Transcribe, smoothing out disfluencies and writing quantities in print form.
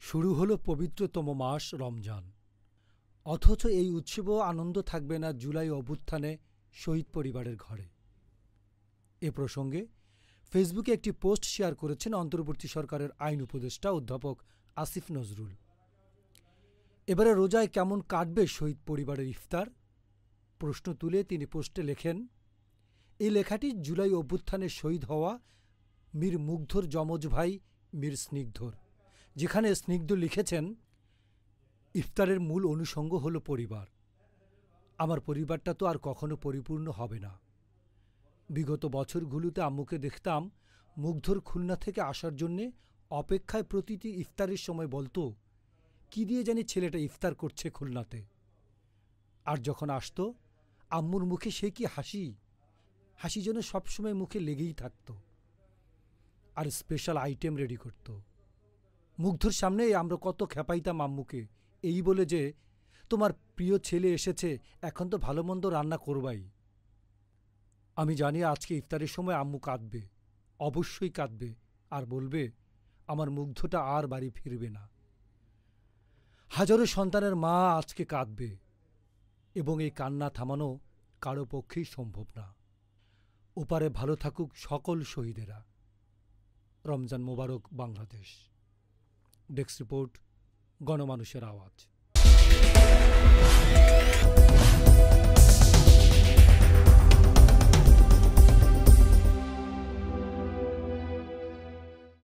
শুরু হলো পবিত্রতম মাস রমজান, অথচ এই উৎসব আনন্দ থাকবে না জুলাই অভ্যুত্থানে শহীদ পরিবারের ঘরে। এ প্রসঙ্গে ফেসবুকে একটি পোস্ট শেয়ার করেছেন অন্তর্বর্তী সরকারের আইন উপদেষ্টা অধ্যাপক আসিফ নজরুল। এবারে রোজায় কেমন কাটবে শহীদ পরিবারের ইফতার প্রশ্ন তুলে তিনি পোস্টে লেখেন, এই লেখাটি জুলাই অভ্যুত্থানে শহীদ হওয়া মীর মুগ্ধর যমজ ভাই মীর স্নিগ্ধর, যেখানে স্নিগ্ধ লিখেছেন, ইফতারের মূল অনুষঙ্গ হল পরিবার। আমার পরিবারটা তো আর কখনো পরিপূর্ণ হবে না। বিগত বছরগুলোতে আম্মুকে দেখতাম মুগ্ধর খুলনা থেকে আসার জন্যে অপেক্ষায় প্রতিটি ইফতারের সময় বলতো, কি দিয়ে জানি ছেলেটা ইফতার করছে খুলনাতে। আর যখন আসতো আম্মুর মুখে সে কি হাসি, হাসি যেন সবসময় মুখে লেগেই থাকত। আর স্পেশাল আইটেম রেডি করত। মুগ্ধর সামনে আমরা কত খেপাইতাম আম্মুকে, এই বলে যে, তোমার প্রিয় ছেলে এসেছে, এখন তো ভালো মন্দ রান্না করবাই। আমি জানি আজকে ইফতারের সময় আম্মু কাঁদবে, অবশ্যই কাঁদবে, আর বলবে আমার মুগ্ধটা আর বাড়ি ফিরবে না। হাজারো সন্তানের মা আজকে কাঁদবে, এবং এই কান্না থামানো কারো পক্ষেই সম্ভব না। ওপারে ভালো থাকুক সকল শহীদেরা। রমজান মোবারক বাংলাদেশ। ডেস্ক রিপোর্ট, গণমানুষের আওয়াজ।